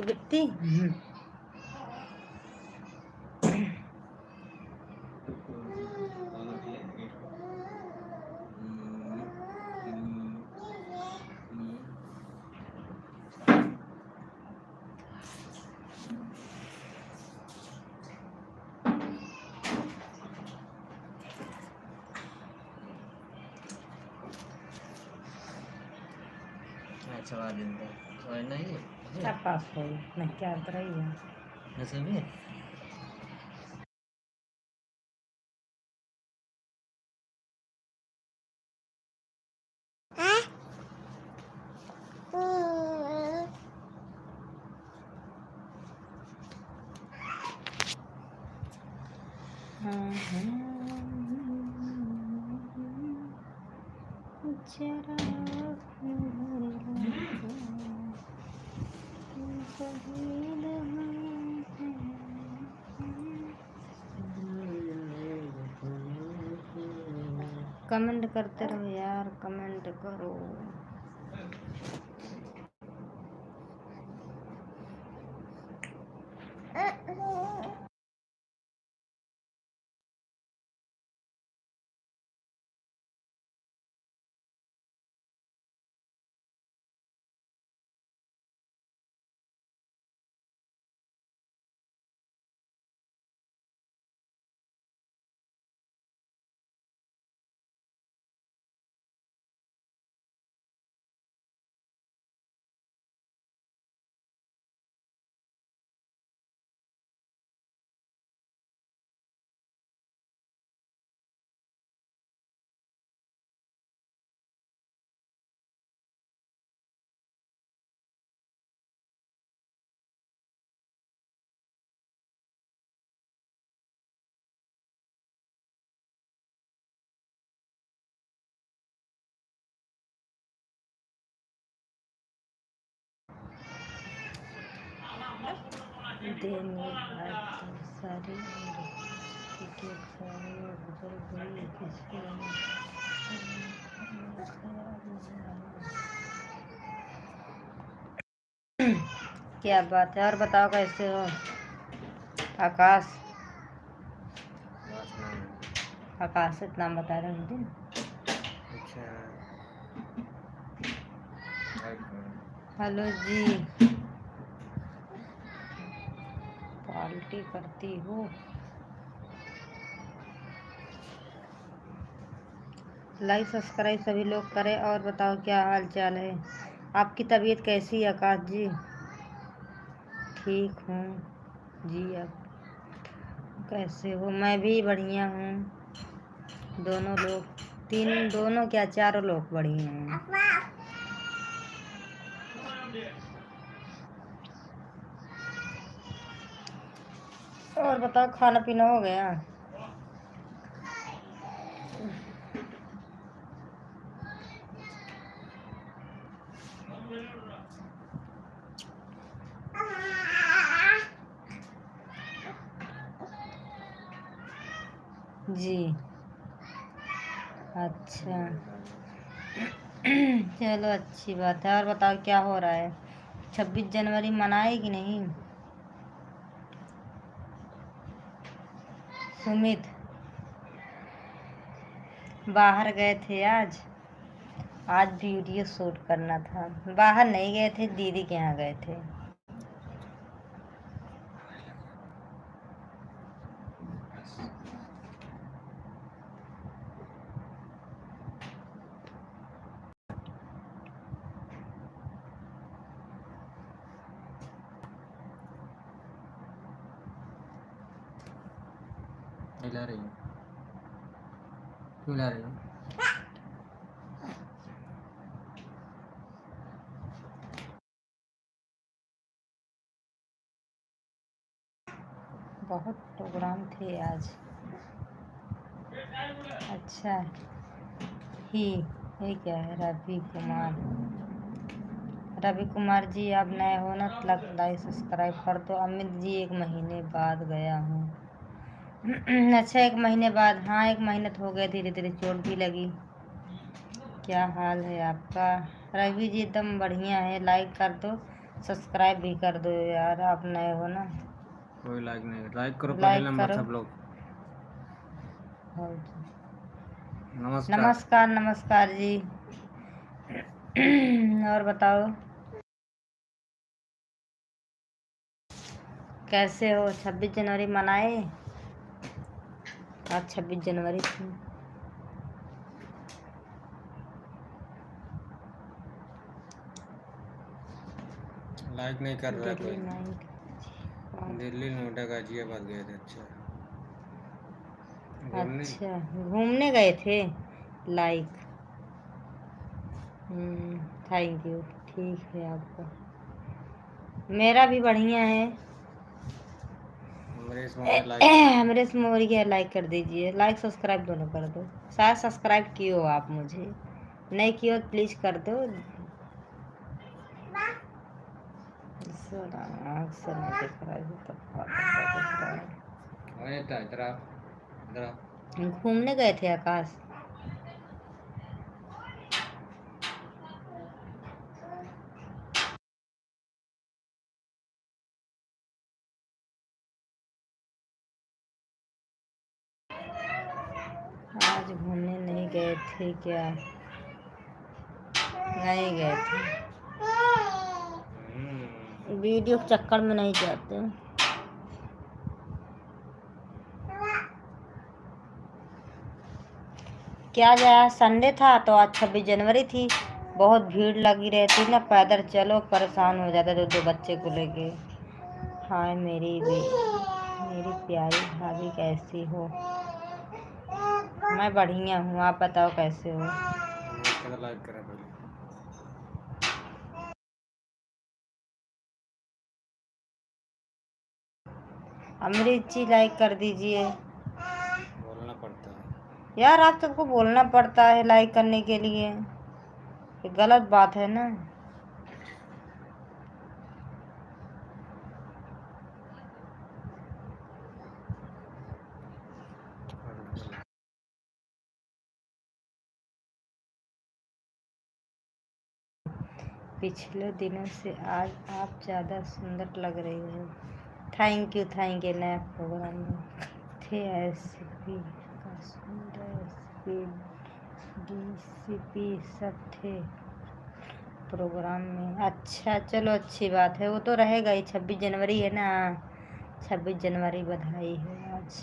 बित्ती चला देंगे तो नहीं क्या पास हो मैं क्या कर रही है नशे में कमेंट करते रहो यार, कमेंट करो। सारी गुजर गई किसी क्या बात है। और बताओ कैसे हो आकाश? आकाश इतना बता रहे मुझे। हेलो जी, पार्टी करती हो? लाइक सब्सक्राइब सभी लोग करें। और बताओ क्या हाल चाल है? आपकी तबीयत कैसी है आकाश जी? ठीक हूँ जी। अब कैसे हो? मैं भी बढ़िया हूँ। दोनों लोग दोनों क्या चारों लोग बढ़िया हैं। और बताओ खाना पीना हो गया? जी अच्छा चलो अच्छी बात है। और बताओ क्या हो रहा है? 26 जनवरी मनाए कि नहीं? सुमित बाहर गए थे आज वीडियो शूट करना था। बाहर नहीं गए थे, दीदी के यहाँ गए थे। ला रही हूँ क्यों ला रही हूँ बहुत प्रोग्राम थे आज। अच्छा ही ये क्या है? रवि कुमार जी आप नए हो ना, लाइक सब्सक्राइब कर दो। अमित जी 1 महीने बाद गया हूँ। अच्छा 1 महीने बाद? हाँ 1 महीने तो हो गए, धीरे धीरे चोट भी लगी। क्या हाल है आपका? रवि जी एकदम बढ़िया है, लाइक कर दो सब्सक्राइब भी कर दो यार, आप नए हो ना। कोई लाइक नहीं, लाइक करो पहले लाइक नंबर करो। सब लोग। हाँ। नमस्कार। नमस्कार नमस्कार जी। और बताओ कैसे हो? 26 जनवरी मनाए? आज 26 जनवरी थी। लाइक नहीं कर रहा दिल्ली कोई। नाइट। दिल्ली नोएडा गाजियाबाद गए थे। अच्छा घूमने। अच्छा घूमने गए थे। लाइक। Thank you. ठीक है आपका। मेरा भी बढ़िया है। अमरीश मौर्य लाइक। अमरीश मौर्य लाइक कर दीजिए, लाइक सब्सक्राइब दोनों कर दो। शायद सब्सक्राइब किए हो आप, मुझे नहीं किए हो प्लीज़ कर दो। अक्सर नहीं दिख रहा है तो दिख रहा है। इधर आ, इधर आ। घूमने गए थे आकाश। आज घूमने नहीं गए थे क्या? नहीं गए थे। वीडियो के चक्कर में नहीं जाते। क्या जाए, संडे था तो आज 26 जनवरी थी। बहुत भीड़ लगी रहती ना, पैदल चलो परेशान हो जाते दो बच्चे को लेके। हाय मेरी प्यारी भाभी कैसी हो? मैं बढ़िया हूँ, आप बताओ कैसे हो? लाइक करा पहले। अमृत जी लाइक कर दीजिए। बोलना पड़ता है यार, आप सबको बोलना पड़ता है लाइक करने के लिए, ये गलत बात है ना। पिछले दिनों से आज आप ज़्यादा सुंदर लग रही हो। थैंक यू नया प्रोग्राम में थे एसपी का सुंदर एसपी डीसीपी सब थे प्रोग्राम में। अच्छा चलो अच्छी बात है, वो तो रहेगा ही। 26 जनवरी है ना, 26 जनवरी बधाई है। आज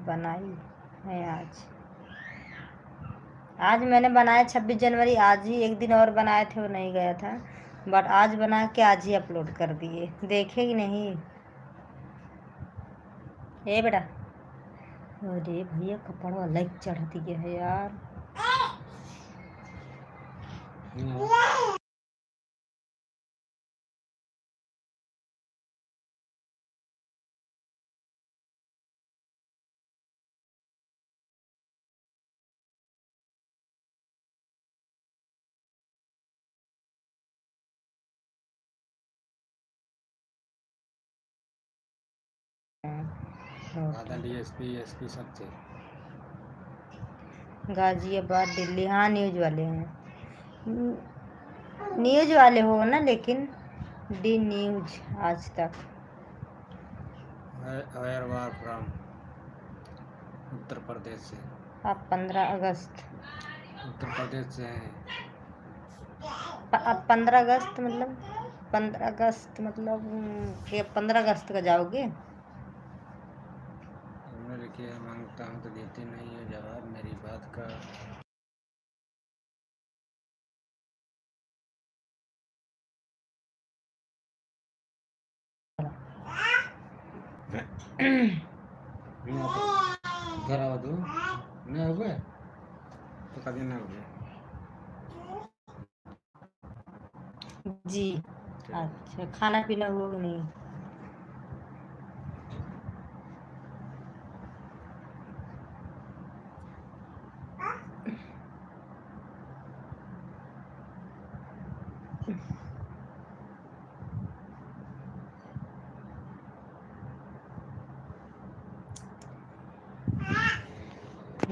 बनाई है आज मैंने बनाया 26 जनवरी। आज ही एक दिन और बनाए थे, वो नहीं गया था, बट आज बना के आज ही अपलोड कर दिए। देखेगी नहीं ए बेटा? अरे भैया कपड़ा लाइक चढ़ दिया है यार। आधा डीएसपी एसपी सब थे। गाजियाबाद दिल्ली, हाँ न्यूज़ वाले हैं। न्यूज़ वाले हो ना, लेकिन डी न्यूज़ आज तक। फ्रॉम उत्तर प्रदेश से। आप 15 अगस्त। उत्तर प्रदेश से हैं। आप 15 अगस्त मतलब 15 अगस्त मतलब कि 15 अगस्त का जाओगे? हमने लिखे है मांगता हूँ तो देती नहीं है जवाब मेरी बात का। घर आओ तो नहीं हो गए तो कभी ना हो गए। जी अच्छा, खाना पीना हुआ कि नहीं?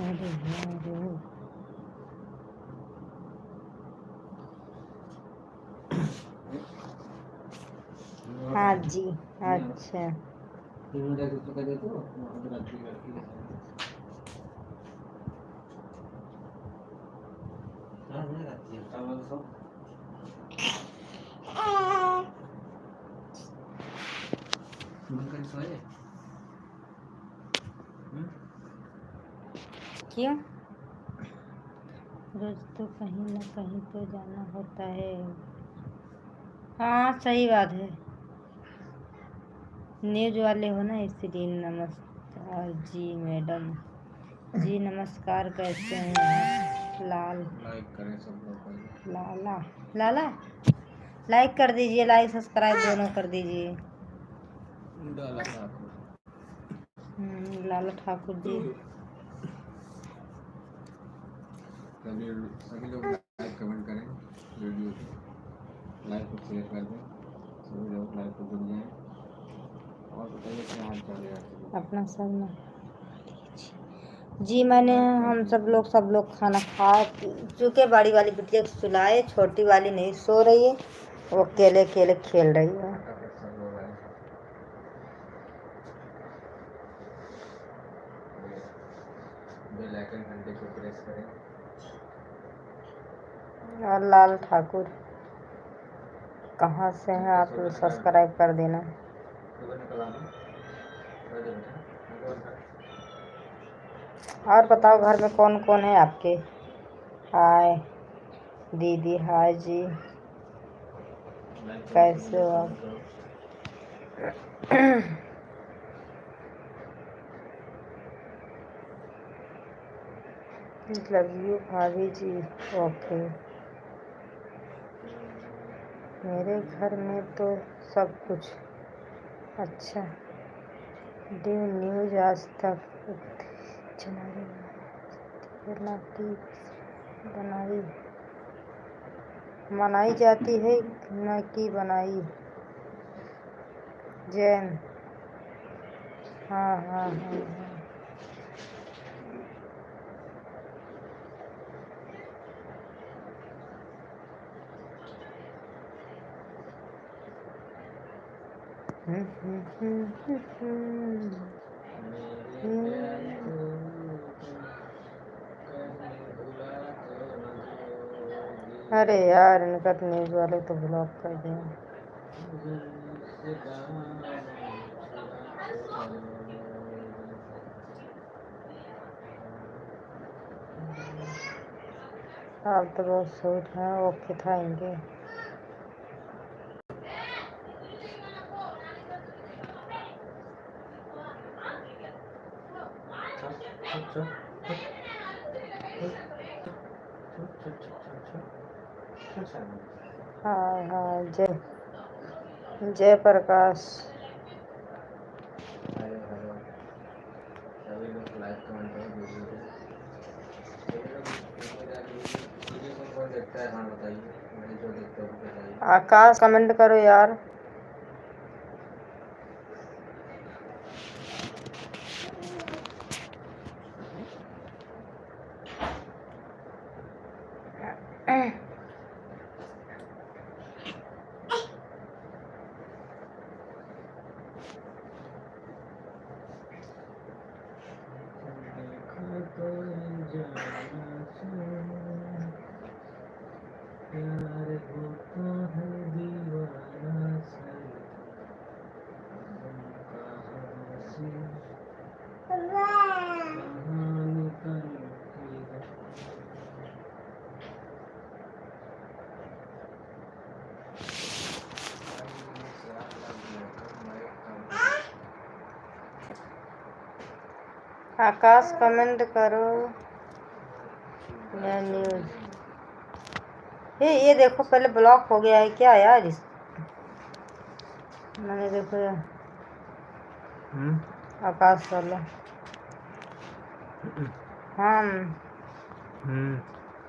अरे यार हाँ जी। अच्छा क्यों, रोज तो कहीं ना कहीं तो जाना होता है। हाँ सही बात है, न्यूज वाले हो ना इसलिए। नमस्कार जी मैडम जी, नमस्कार, कैसे हैं आप? लाल लाइक करें सब लोग। लाला लाला लाइक कर दीजिए, लाइक सब्सक्राइब दोनों कर दीजिए। डाला ठाकुर। लाला ठाकुर जी। सभी लोग लाइक कमेंट करें वीडियो को, लाइक को शेयर कर दें, सभी लोग लाइक को जुड़ जाएं। और बताइए क्या हाल चाल है आपके? अपना सब ना जी, मैंने हम सब लोग खाना खा चुके। बड़ी वाली बिटिया को सुलाए, छोटी वाली नहीं सो रही है, वो अकेले अकेले खेल रही है। बेल आइकन घंटे को प्रेस करें। और लाल ठाकुर कहाँ से हैं आप? सब्सक्राइब कर देना। और बताओ घर में कौन कौन है आपके? हाय दीदी, हाय जी, कैसे हो आप? लव यू भाभी जी। ओके, मेरे घर में तो सब कुछ अच्छा। डी न्यूज आज तक चुनावी की बनाई मनाई जाती है न कि बनाई। जैन हाँ हाँ हाँ हाँ। अरे यार, इनका तो न्यूज़ वाले तो ब्लॉक कर दिया। आप तो बहुत सूट हैं, ओके था इनके। हाँ हाँ, जय प्रकाश। सभी लोग लाइक कमेंट करें वीडियो को। वीडियो को कौन देखता है? हाँ बताइए, मैं जो देखता हूँ बताइए। आकाश कमेंट करो यार। आकाश कमेंट करो या न्यूज़। ये देखो, पहले ब्लॉक हो गया है क्या यार? मैंने देखो यार, आकाश वाला। हाँ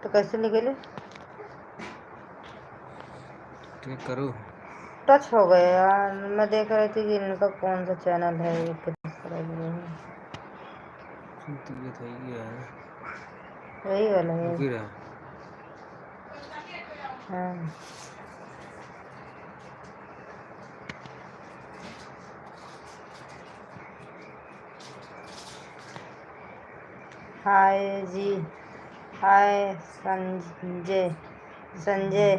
तो कैसे निकले? ठीक करो। टच हो गया यार। मैं देख रही थी कि इनका कौन सा चैनल है, ये किस तरह की है। यही वाला है। हाँ हाय जी, हाय संजय। संजय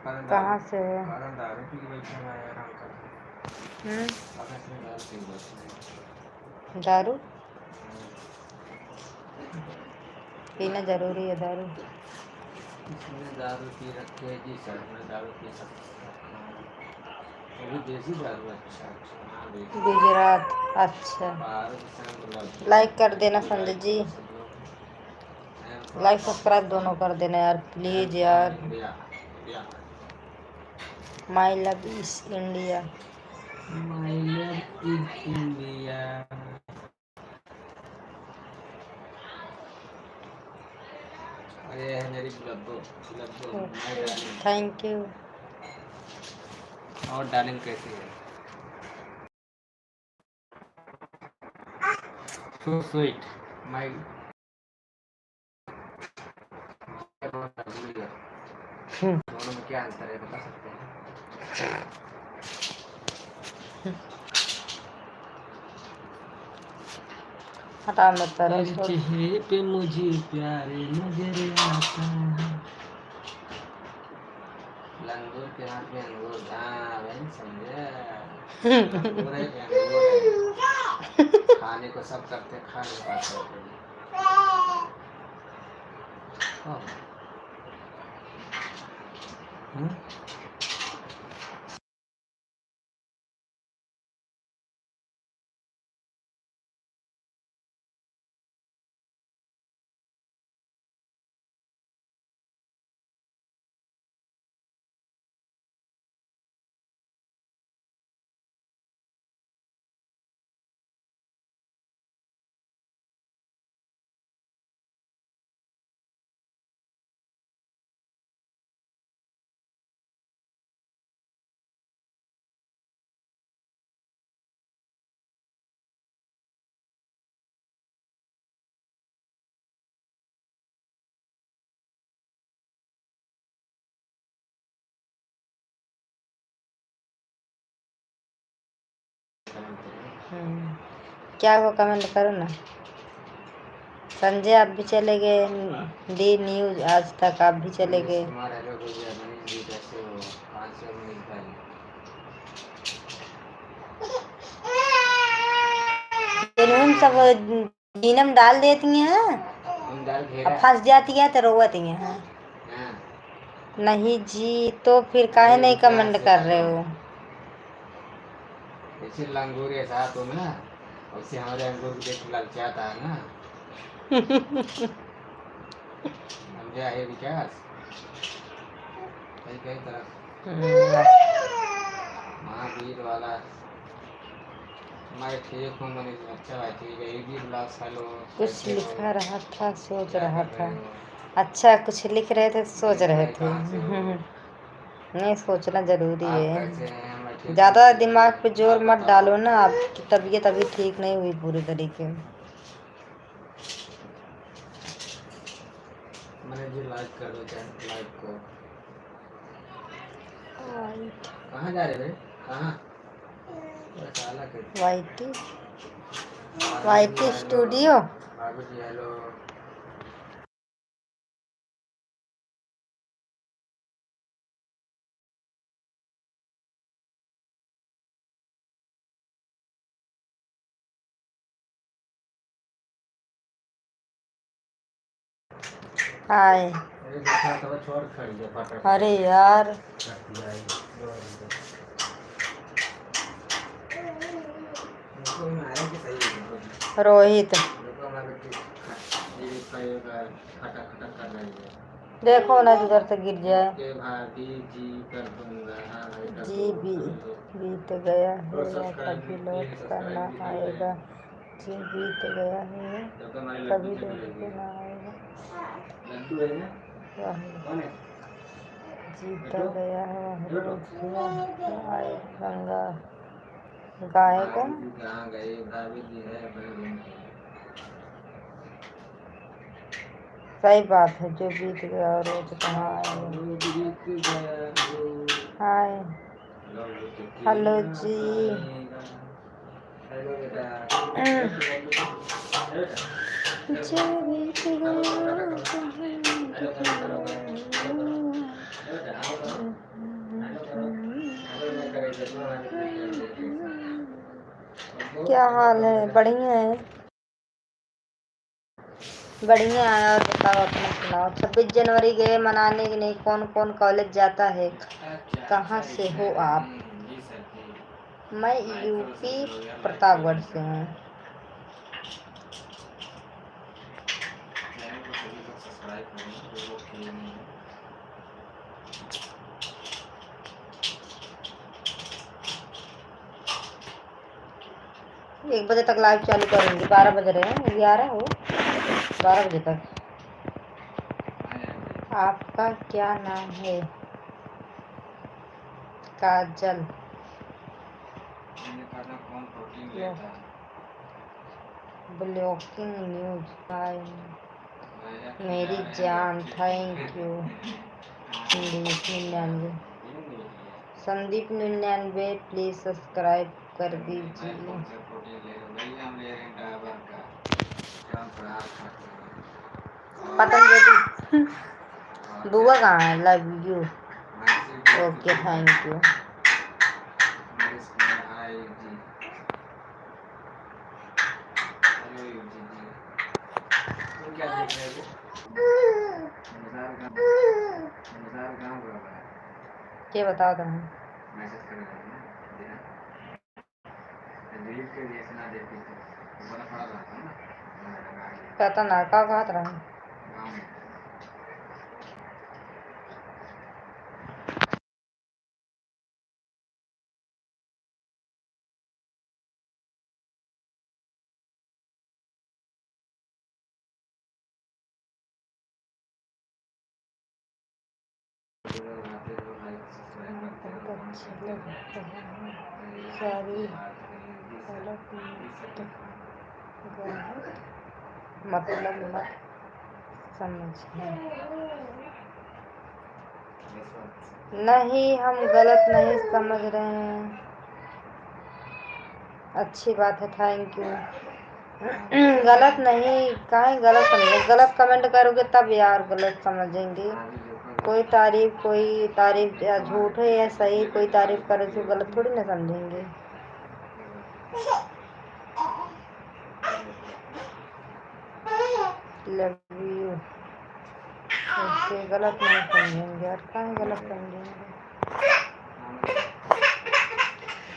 कहाँ से हो? दारू पीना जरूरी है? दारू इसने दारू पी रखी है जी सर, मैं दारू पी सकता हूँ। वो भी देसी दारू। अच्छा अच्छा, हाँ देसी। गुजरात। अच्छा, बाहर के संग गुलाब लाइक कर देना संजय जी, सब लोग हैं, लाइक सब्सक्राइब दोनों कर देना यार प्लीज यार। India India. My love is India. My love is India. अरे है मेरी गुलाबो, गुलाबो माय डार्लिंग। Thank you. और डार्लिंग कैसी है? So sweet my. दोनों में क्या अंतर है बता सकते हैं? हटा मत करो, छोड़। चेहरे पे मुझे प्यारे नजर आता है। लंगूर के हाथ में अंगूर। हाँ मैंने समझा। लंगूर है कि अंगूर है? खाने को सब करते, खा नहीं पाते। हाँ। क्या वो कमेंट करो ना। संजय आप भी चले गए, डी न्यूज आज तक आप भी चले गए। इन्होंने सब जीनम डाल देती हैं, अब फंस जाती है तो रोवती हैं। नहीं जी, तो फिर काहे नहीं कमेंट कर रहे हो? जैसे लंगूर ऐसा तुम ना, वैसे हमारे अंगूर देख ललचाता है ना। समझा है विकास? कई कई तरफ महावीर वाला। मैं ठीक हूँ मनीष। अच्छा भाई ठीक है। एक भी ब्लॉग हेलो कुछ लिखा रहा था, सोच रहा था। अच्छा कुछ लिख रहे थे, सोच रहे थे। नहीं, सोचना जरूरी है। ज़्यादा दिमाग पे जोर मत डालो ना, आपकी तबीयत अभी ठीक नहीं हुई पूरी तरीके में। मैंने जी लाइक कर दो चैनल, लाइक को। कहाँ जा रहे थे? कहाँ? YT, YT studio. Babu ji hello. Hi. अरे यार रोहित, देखो ना उधर से गिर जाए। जी बीत गया है या कभी लौट कर ना आएगा। जी बीत गया है कभी लौट कर ना आएगा। जीता गया है आए गंगा गाएगा। सही बात है, जो बीत गया और रोज कहाँ आएगा। हाय हेलो जी। जो बीत गया क्या हाल है? बढ़िया है, बढ़िया है। और बताओ, अपना सुनाओ। 26 जनवरी गए मनाने की नहीं? कौन कौन कॉलेज जाता है? कहाँ से हो आप? मैं यूपी प्रतापगढ़ से हूँ। एक बजे तक लाइव चालू करूँगी। 12 बज रहे हैं, 11 हो, 12 बजे तक। आपका क्या नाम है? काजल। Blocking news. हाय मेरी जान, thank you. Sandeep 99 please subscribe कर दीजिए। पतंजलि बुआ कहाँ है? Love you. Okay, thank you. क्या बताओ तुम? पता ना का कहत रहा। मतलब मत समझना। नहीं, हम गलत नहीं समझ रहे हैं। अच्छी बात है, थैंक यू। गलत नहीं, काहे गलत समझे? गलत कमेंट करोगे तब यार गलत समझेंगे। कोई तारीफ या झूठ है या सही, कोई तारीफ करे तो गलत थोड़ी ना समझेंगे। Love you. ऐसे गलत नहीं समझेंगे और काहे गलत समझेंगे।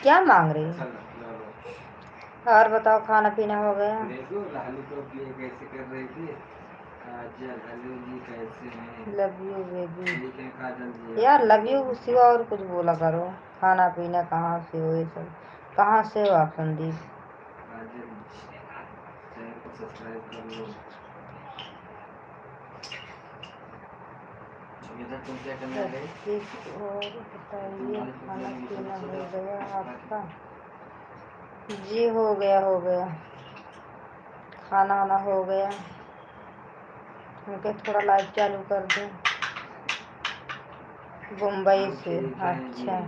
क्या मांग रही है? और बताओ, खाना पीना हो गया? Love you baby. यार लव यू सिवा और कुछ बोला करो। खाना पीना कहाँ से हो? ये सब कहाँ से हो आप संदीप? और बताइए, खाना पीना हो गया आपका? जी हो गया, हो गया। खाना वाना हो गया। मुझे थोड़ा लाइव चालू कर दें। मुंबई से? अच्छा,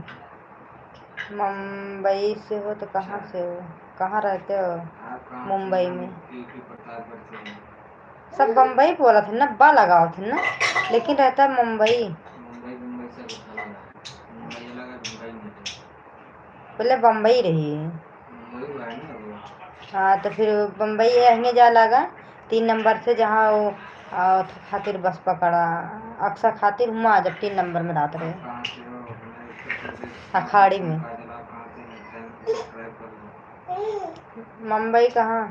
मुंबई से हो तो कहाँ से हो? कहाँ रहते हो? मुंबई में। सब बम्बई बोला थे ना, बा लगाओ थे ना, लेकिन रहता है मुंबई। पहले बम्बई रही है। हाँ तो फिर बम्बई रहने जा लगा 3 नंबर से, जहाँ वो खातिर बस पकड़ा। अक्सर खातिर हुआ जब 3 नंबर में रात रहे अखाड़ी में। मुंबई कहाँ?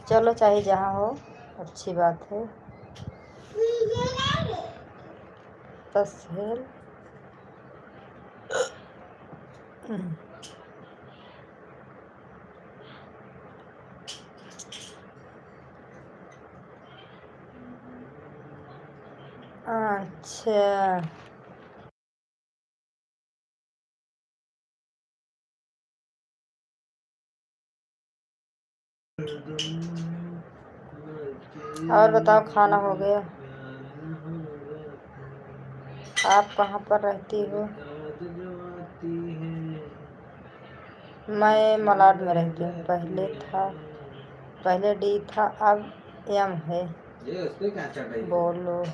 चलो, चाहे जहाँ हो, अच्छी बात है। तस्हेल अच्छा, और बताओ, खाना हो गया? आप कहाँ पर रहती हो? मैं मलाड में रहती हूँ। पहले डी था, अब एम है। ये उस पे क्या चढ़ रही है? बोलो।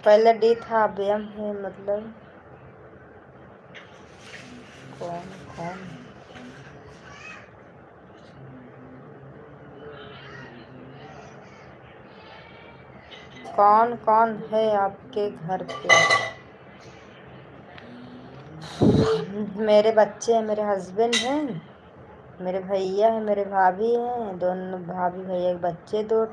पहले डी था, अब एम है, मतलब कौन कौन कौन कौन है आपके घर पे? मेरे बच्चे हैं, मेरे हस्बैंड हैं, मेरे भैया हैं, मेरे भाभी हैं, दोनों भाभी भैया के बच्चे दो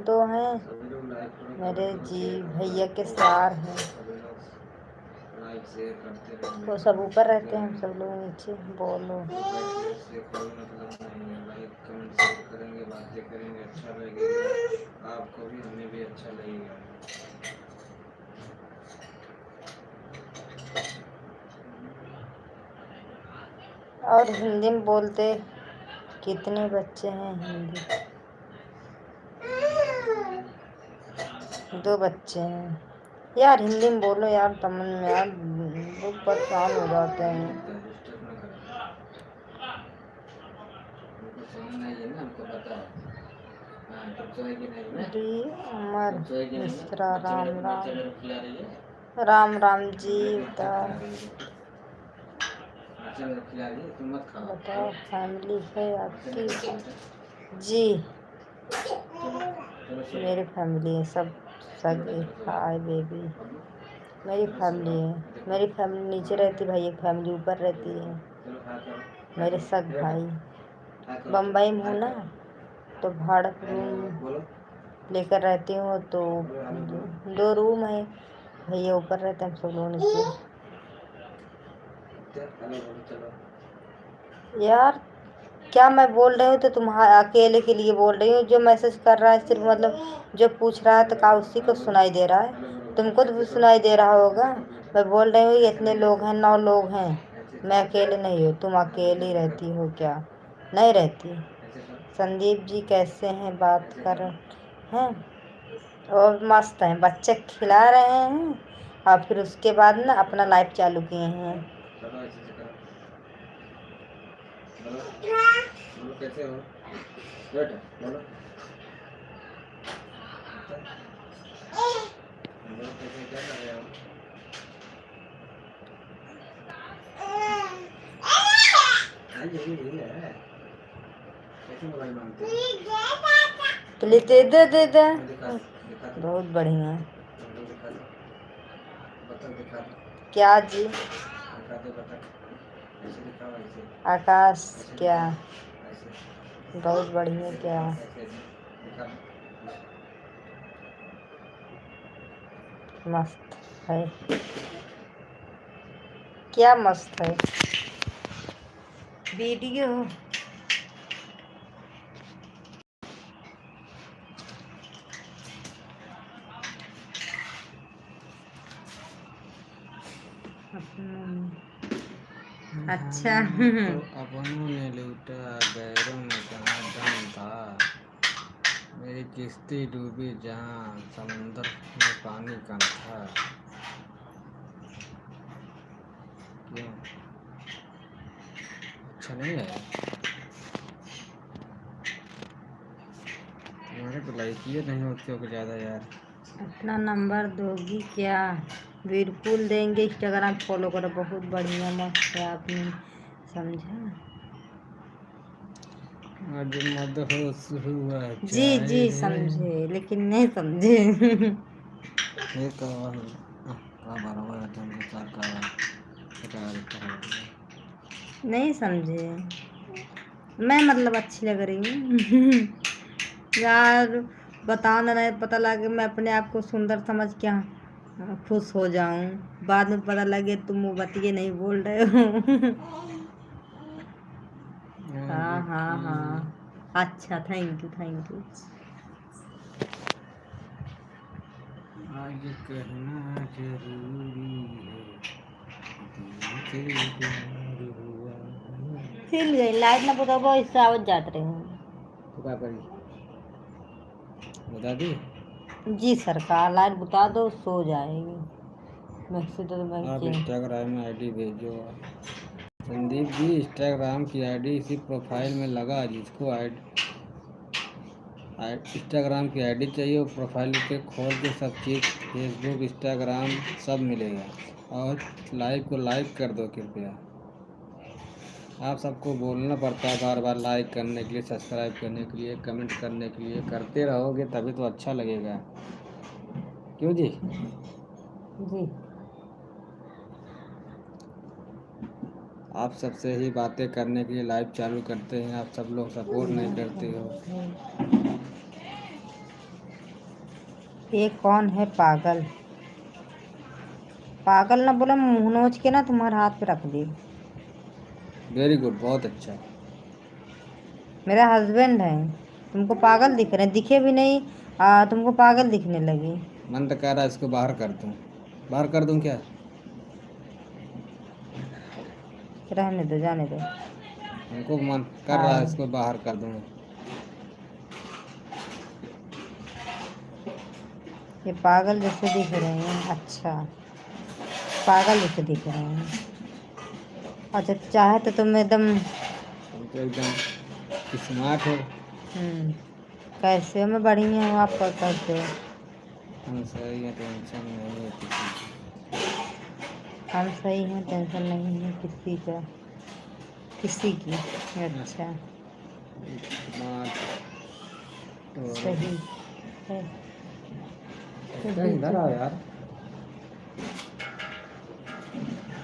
दो हैं, सभी लोग लाइक करो, मेरे कमेंट करो, जी शेयर करो, भैया के सार हैं। सभी लोग लाइक शेयर करते रहेंगे, वो सब ऊपर रहते करते हैं, हम सब रहेंगे। लोग नीचे। बोलो। बैठने से कोई मतलब नहीं है। लाइक कमेंट शेयर करेंगे, बातें करेंगे, अच्छा लगेगा आपको भी, हमें भी अच्छा लगेगा। और हिंदी में बोलते कितने बच्चे हैं? हिंदी 2 बच्चे हैं। यार हिंदी में बोलो यार, तमिल में यार लोग परेशान हो जाते हैं। डिस्टर्ब ना करें, हमको समझ नहीं है ना, हमको पता है। हाँ, तुम सोएगी नहीं ना? डी अमर तुम सोएगी नहीं ना? मिश्रा, बच्चे राम मेरे को राम खिला रही है। राम राम जी। मेरे को बता खिला रही है। बच्चे मेरे को खिला रही है, तुम मत खाओ। बताओ, फैमिली है बच्चे मेरे को खिला आपकी? रहे हैं। जी, चलो चलो सो जाओ। मेरी फैमिली है सब सगे। हाय बेबी, मेरी चलो सो फैमिली जाओ। है। देखो मेरी फैमिली नीचे रहती, भाई एक फैमिली ऊपर रहती है। चलो खा करो, मेरे सग बेटा भाई खा करो, बम्बई में हूँ खा ना, करो। तो भाड़ा हेलो रूम बोलो, लेकर रहती हूँ, तो बोलो हेलो बोलो। 2 रूम है, भैया ऊपर रहते हैं, हम सब लोग नीचे। हेलो बोलो, चलो। यार क्या मैं बोल रही हूँ तो तुम्हारे अकेले के लिए बोल रही हूँ? जो मैसेज कर रहा है सिर्फ मतलब जो पूछ रहा है तो क्या उसी को सुनाई दे रहा है? हेलो बोलो, तुमको तो भी ऐसे करो, सुनाई दे रहा होगा। ऐसे करो बेटा, मैं बोल रही हूँ ऐसे इतने नहीं लोग हैं, करना, 9 लोग हैं। ऐसे मैं ऐसे अकेले नहीं हूँ, तुम हाँ अकेली ऐसे रहती करो, हो क्या? नहीं रहती। ऐसे करो, संदीप जी कैसे हैं, बात ऐसे कर करो, हैं? और मस्त हैं, बच्चे खिला रहे हैं, और फिर उसके बाद ना अपना लाइफ चालू किए हैं। चलो ऐसे करो, बोलो बोलो कैसे हो बेटा, बोलो बोलो कैसे, क्या कर रहे हो? हाँ यही है, कैसे मोबाइल मांगते हो? तो लेते दे मैं दिखा दो, बहुत बढ़िया। बतख दिखा दो, बतख दिखा दो, क्या जी? दिखा दो बतख, ऐसे दिखाओ, ऐसे आकाश ऐसे क्या? दिखाओ, ऐसे बहुत बढ़िया। ऐसे क्या दिखाओ, ऐसे दिखा दो। मस्त है? क्या मस्त है? वीडियो अच्छा। तो अपनों ने लूटा, गैरों में कहाँ दम था। मेरी किश्ती डूबी जहाँ समुंदर में पानी कम था। क्यों अच्छा नहीं है? तुम्हारे को लाइक नहीं होती हो ज़्यादा यार। अपना नंबर दोगी क्या? बिल्कुल देंगे। इंस्टाग्राम फॉलो करो, बहुत बढ़िया मस्त है। आपने समझा? आज मदहोश हुआ जी जी चाहे समझे, लेकिन नहीं समझे। फिर बराबर है, तुम चार का नहीं समझे। मैं मतलब अच्छी लग रही हूँ। यार बताना नहीं, पता लगे मैं अपने आप को सुंदर समझ के खुश हो जाऊं, बाद में पता लगे तुम वो बतिए नहीं बोल रहे हो। हाँ हाँ हाँ, अच्छा, थैंक यू थैंक यू। आज कहना जरूरी है, दिल से प्यार हुआ है। सिल गई लाइट ना, पता वो इससे आवाज जात रहे हूँ। तो क्या करी, बता दी? जी सरकार, लाइट बुता दो, सो जाएगी। मैसेज तो मैं आप चेंज इंस्टाग्राम में आईडी भेजो। संदीप जी, इंस्टाग्राम की आईडी इसी प्रोफाइल में लगा, जिसको इंस्टाग्राम की आईडी चाहिए वो प्रोफाइल पे खोल के सब चीज़ फेसबुक इंस्टाग्राम सब मिलेगा। और लाइव को लाइक कर दो कृपया। आप सबको बोलना पड़ता है बार बार लाइक करने के लिए, सब्सक्राइब करने के लिए, कमेंट करने के लिए। करते रहोगे तभी तो अच्छा लगेगा, क्यों जी? जी आप सबसे ही बातें करने के लिए लाइव चालू करते हैं, आप सब लोग सपोर्ट नहीं करते हो। ये कौन है पागल? पागल ना बोला, मुंह नोच के ना तुम्हारे हाथ पे रख दी। वेरी गुड, बहुत अच्छा। मेरा हस्बैंड है, तुमको पागल दिख रहे, दिखे भी नहीं, तुमको पागल दिखने लगी। मन तो कह रहा है इसको बाहर कर दूं। बाहर कर दूं क्या? रहने दो, जाने दो। हमको मन कर रहा है इसको बाहर कर दूं। ये पागल जैसे दिख रहे हैं। अच्छा, पागल जैसे दिख रहे हैं। अच्छा, चाहे तो तुम एकदम तुम तो एकदम स्मार्ट हो। कैसे हो? मैं बढ़िया हूँ, आप कैसे हो? हम सही है, टेंशन नहीं है किसी की। हम सही हैं, टेंशन नहीं है किसी का, किसी की। अच्छा, स्मार्ट और सही है। क्या इधर आओ यार।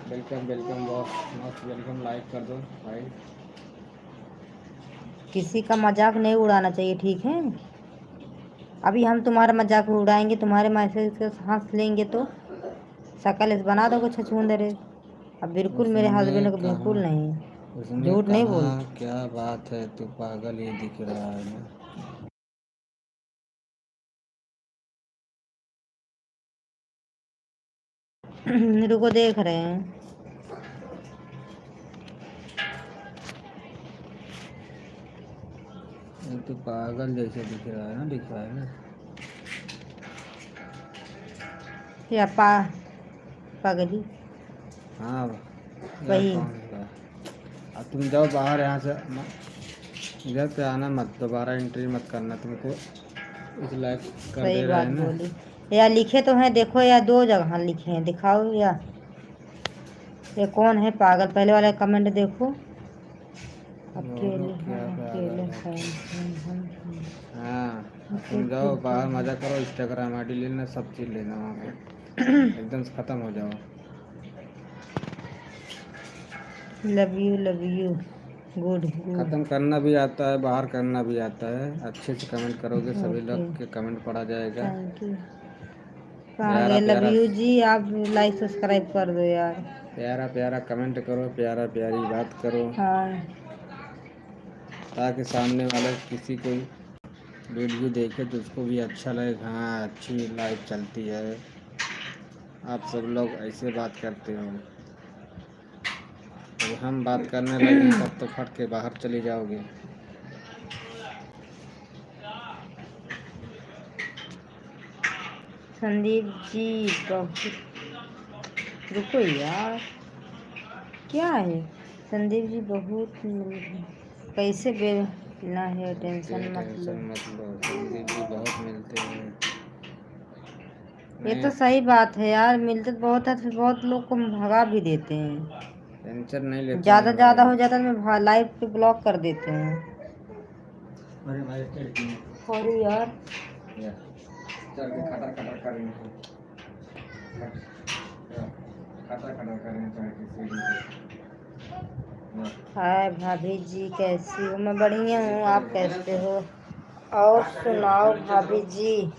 वेलकम वेलकम बॉस, मस्त वेलकम। लाइक कर दो भाई। किसी का मजाक नहीं उड़ाना चाहिए, ठीक है? अभी हम तुम्हारा मजाक उड़ाएंगे, तुम्हारे मैसेज से हंस लेंगे तो शकल इस बना दोगे छछूंदरे। अब बिल्कुल मेरे उसने हस्बैंड को कहा बिल्कुल नहीं, उसने झूठ नहीं कहा बोलते। क्या बात है, तू पागल ही दिख रहा है ना। रुको, देख रहे हैं। तू पागल जैसे दिख रहा है ना, दिख रहा है ना। या पागली हाँ यार, वही। कौन है? अब तुम जाओ बाहर यहाँ से, इधर पे आना मत, दोबारा एंट्री मत करना। तुमको इस लाइक कर सही दे रहा बात है ना। बोली। या लिखे तो हैं, देखो, या दो जगह लिखे हैं, दिखाओ। या ये कौन है पागल? पहले वाला कमेंट देखो। बोलो अकेले क्या हम, पागल अकेले है हैं, क्या? हम हाँ, अब अकेले तुम जाओ बाहर, हैं। मजा करो, इंस्टाग्राम आईडी लेना, सब चीज़ लेना वहाँ पे, एकदम से ख़त्म हो जाओ। Love you, love you. Good good. ख़त्म करना भी आता है, बाहर करना भी आता है। अच्छे से कमेंट करोगे सभी ओके, लोग के कमेंट पढ़ा जाएगा। Thank you. कहाँ प्यारा गए लव प्यारा, यू जी? आप लाइक सब्सक्राइब कर दो यार। प्यारा प्यारा कमेंट करो, प्यारा प्यारी बात करो, हाँ, ताकि सामने वाला किसी को वीडियो देखे तो उसको भी अच्छा लगे। हाँ, अच्छी लाइफ चलती है। आप सब लोग ऐसे बात करते हो, तो हम बात करने लगे तब तो फट के बाहर चले जाओगे। संदीप जी बहुत, रुको यार, क्या है? संदीप जी बहुत कैसे बेलना है, टेंशन मत लो। टेंशन मत लो, संदीप जी बहुत मिलते हैं। ये नहीं, तो सही बात है यार, मिलते तो बहुत है, फिर बहुत लोग को भगा भी देते हैं। टेंशन नहीं लेते ज़्यादा हैं ज़्यादा भाई। हो जाता है तो लाइव पे ब्लॉक कर देते हैं। अरे भाई, सॉरी यार। चल के खटर खटर कर रही हैं। खटर खटर कर रही हैं चढ़ के सीढ़ी पे। हाय भाभी जी, कैसी हो? मैं बढ़िया हूँ, आप कैसे हो? और सुनाओ भाभी जी,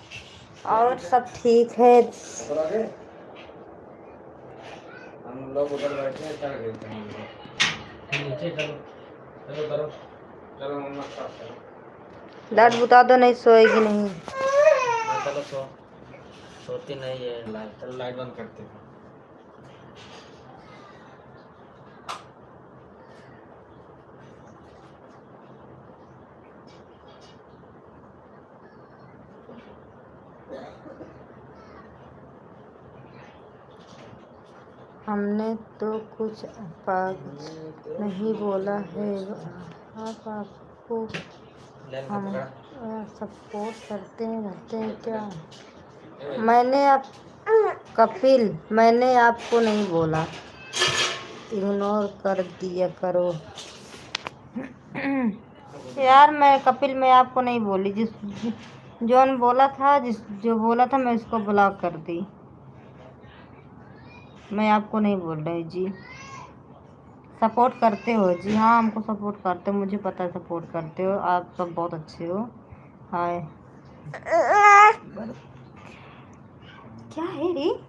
और सब ठीक है? हम लोग उधर बैठे हैं, चढ़ गए थे हम लोग नीचे। चलो चलो करो, चलो मम्मा स्टार्ट करो। लाइट बुता दो, नहीं सोएगी नहीं। चलो सोती नहीं है लाइट। चलो लाइट बंद करते हैं। हमने तो कुछ नहीं बोला है। आप आपको हम सपोर्ट करते रहते हैं क्या? कपिल, मैंने आपको नहीं बोला, इग्नोर कर दिया करो। यार मैं आपको नहीं बोली। जॉन बोला था, जो बोला था मैं उसको ब्लॉक कर दी। मैं आपको नहीं बोल रही जी। सपोर्ट करते हो जी? हाँ, हमको सपोर्ट करते हो, मुझे पता है सपोर्ट करते हो, आप सब बहुत अच्छे हो। हाय। क्या है रे?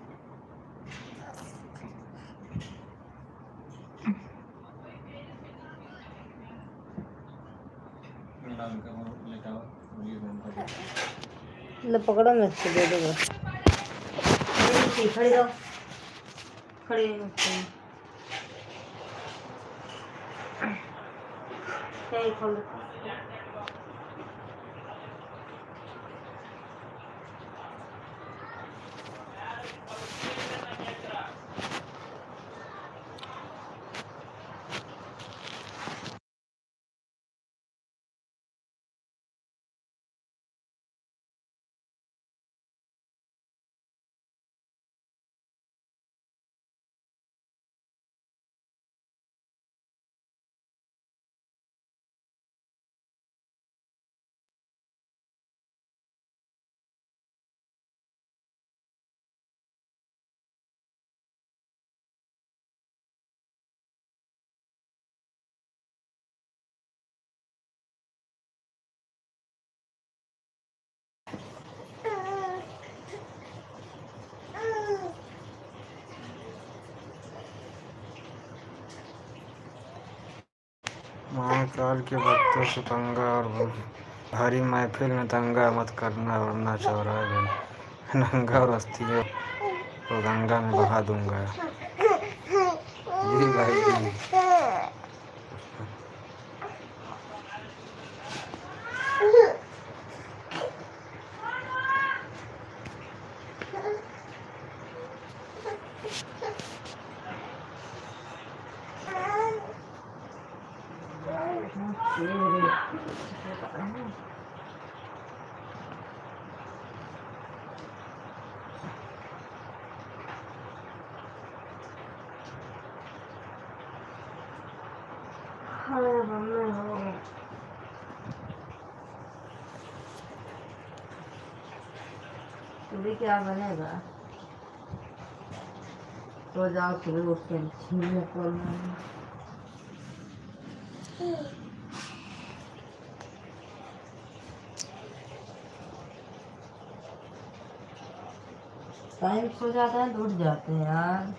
ले पकड़ो, मैं इसको दे दूँगा। खड़ी रहो, खड़ी रहो। क्या ये खोल दो। महाकाल के भक्तों से पंगा और भारी महफिल में दंगा मत करना, वरना चौराहे नंगा और अस्थियों को गंगा में बहा दूंगा। जी भाई जी। सुबह क्या बनेगा? तो जाओ सुबह उठ के टाइम सो जाता है तो उठ जाते हैं यार।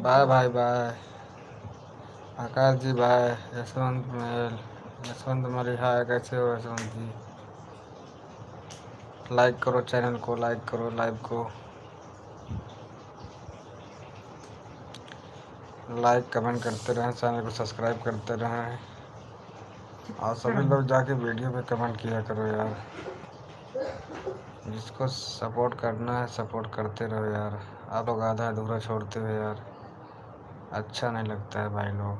Bye bye bye. Akash ji bye. Yashwant मलिहाय, कैसे हो यशवंत जी? लाइक करो चैनल को, लाइक करो लाइव को, लाइक कमेंट करते रहें, चैनल को सब्सक्राइब करते रहें, और सभी लोग जाके वीडियो पे कमेंट किया करो यार। जिसको सपोर्ट करना है सपोर्ट करते रहो यार। आप लोग आधा अधूरा छोड़ते हो यार, अच्छा नहीं लगता है भाई लोग।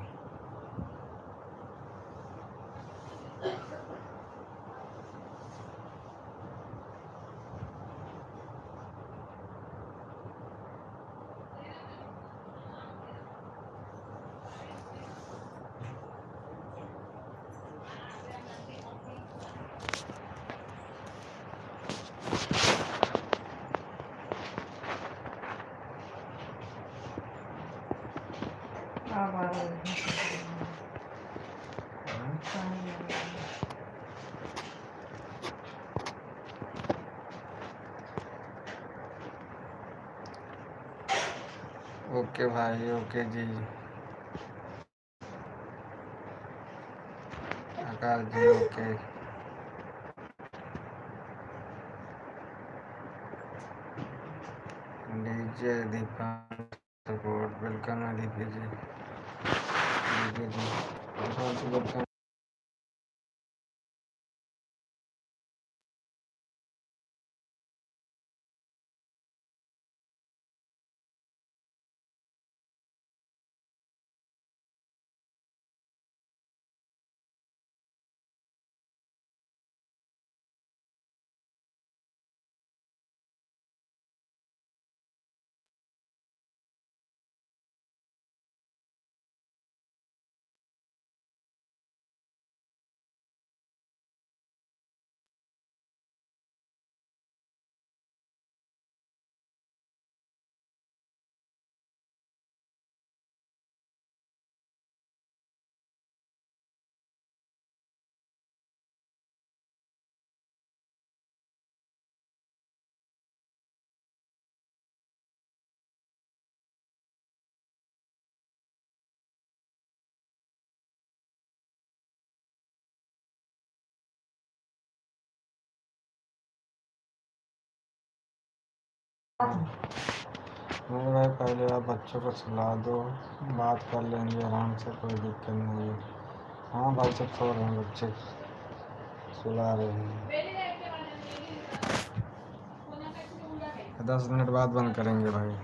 ओके भाई, ओके जी। यार जी okay. DJ Deepa support welcome है दीपे जी। दीपे जी दीपा जी वेलकम। मेरे भाई पहले आप बच्चों को सुला दो, बात कर लेंगे आराम से, कोई दिक्कत नहीं है। हाँ भाई सब सो रहे हैं, बच्चे सुला रहे हैं। 10 मिनट बाद बंद करेंगे भाई।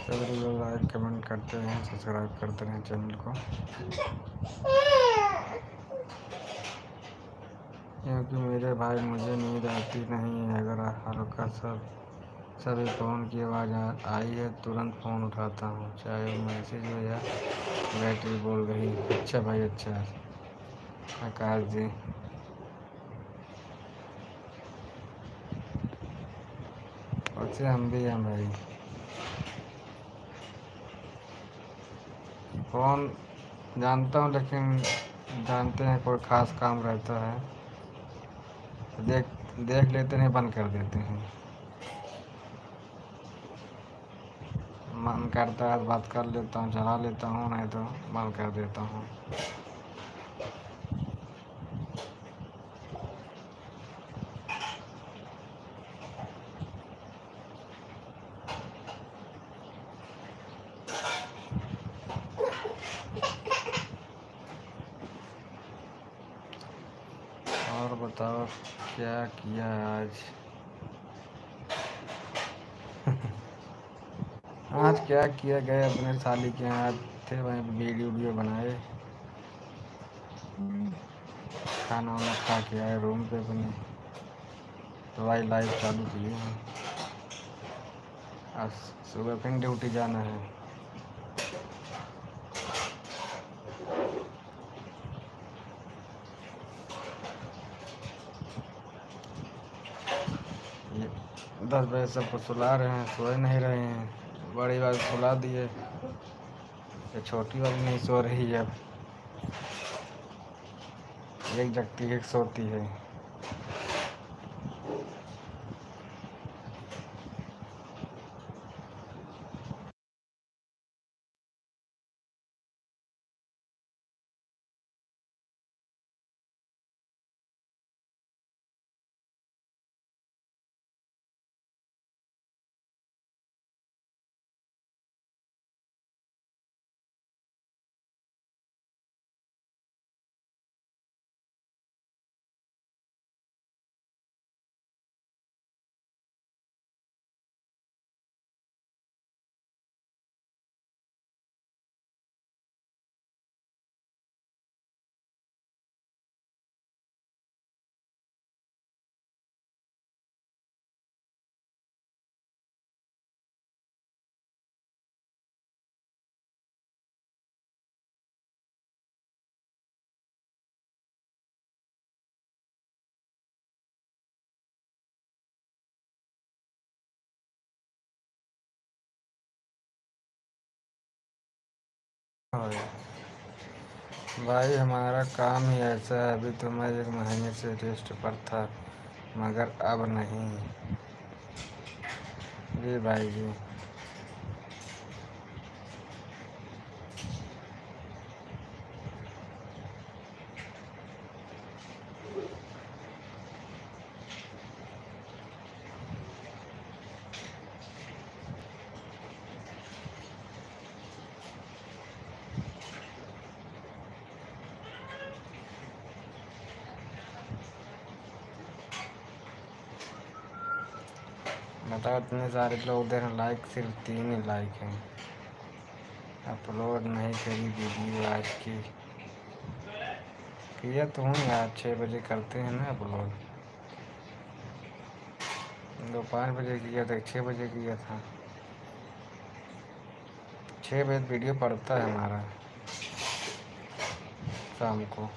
सभी लोग लाइक कमेंट करते हैं, सब्सक्राइब करते हैं चैनल को, क्योंकि मेरे भाई मुझे नींद आती नहीं है। अगर हल्का सभी फ़ोन की आवाज़ आई है तुरंत फ़ोन उठाता हूँ, चाहे वो मैसेज हो या बैटरी बोल रही। अच्छा भाई अच्छा। आकाश जी वैसे हम भी हैं भाई। फ़ोन जानता हूँ, लेकिन जानते हैं कोई ख़ास काम रहता है तो देख लेते हैं, बंद कर देते हैं। मन करता है तो बात कर लेता हूँ, चला लेता हूँ, नहीं तो बंद कर देता हूँ। और बताओ क्या किया आज? आज क्या किया, गए अपने साली के यहाँ थे, वहीं वीडियो बनाए, खाना वाना खा के आए रूम पे अपने, दवाई लाइव चालू किए हैं। आज सुबह फिर ड्यूटी जाना है। ये 10 बजे सबको सुला रहे हैं, सोए नहीं रहे हैं। बड़ी वाली सुला दिए, ये छोटी वाली नहीं सो रही है। एक जगती है, एक सोती है। और भाई हमारा काम ही ऐसा है। अभी तो मैं 1 महीने से रेस्ट पर था, मगर अब नहीं। जी भाई जी। बताओ, इतने सारे लोग देख रहे, लाइक सिर्फ 3 ही लाइक हैं। अपलोड नहीं करी वीडियो आज की। किया तो हूँ यार, 6 बजे करते हैं ना अपलोड। 5 बजे किया था, 6 बजे किया था। 6 बजे वीडियो पड़ता है हमारा शाम को।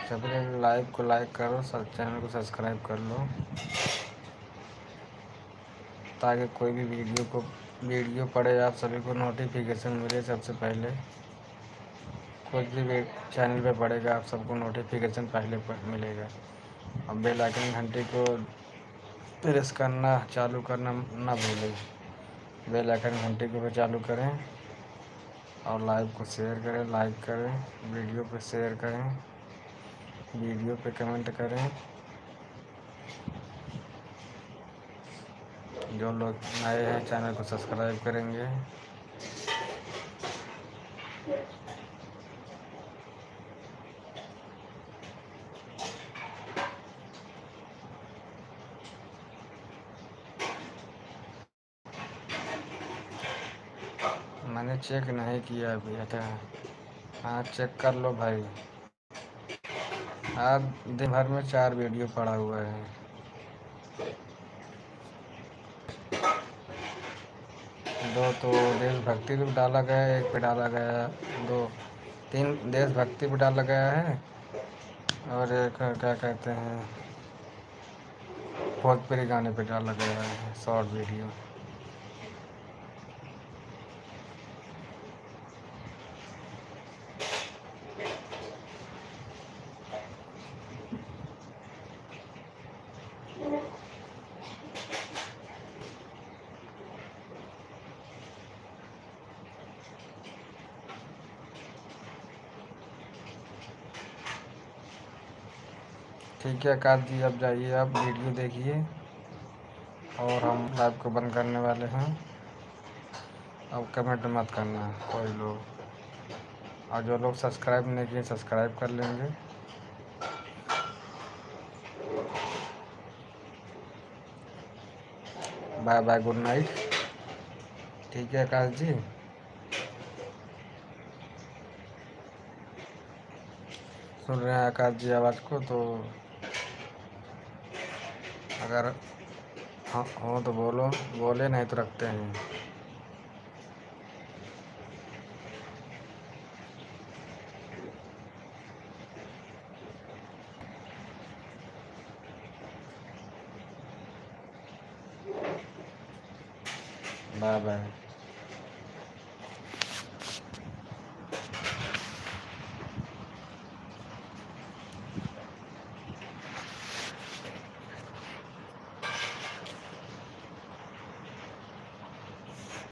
सभी लाइव को लाइक करो, सब चैनल को सब्सक्राइब कर लो, ताकि कोई भी वीडियो पड़े आप सभी को नोटिफिकेशन मिले सबसे पहले। कुछ भी चैनल पे पड़ेगा आप सबको नोटिफिकेशन पहले मिलेगा। और बेल आइकन घंटी को प्रेस करना चालू करना ना भूलें। बेल आइकन घंटी को भी चालू करें और लाइव को शेयर करें, लाइक करें, वीडियो पे शेयर करें, वीडियो पे कमेंट करें। जो लोग नए हैं चैनल को सब्सक्राइब करेंगे। मैंने चेक नहीं किया अभी था। हाँ चेक कर लो भाई। आज दिन भर में 4 वीडियो पड़ा हुआ है। 2 तो देशभक्ति पे डाला गया है, 1 पे डाला गया है, 3 देशभक्ति पे डाला गया है और एक क्या कहते हैं भोजपुरी गाने पे डाला गया है शॉर्ट वीडियो। ठीक है आकाश जी, अब जाइए, आप वीडियो देखिए और हम लाइव को बंद करने वाले हैं। अब कमेंट मत करना कोई लोग, और जो लोग सब्सक्राइब नहीं किए सब्सक्राइब कर लेंगे। Bye bye, good night. ठीक है आकाश जी, सुन रहे हैं आकाश जी आवाज़ को? तो अगर हाँ हो तो बोलो, बोले नहीं तो रखते हैं। Bye bye.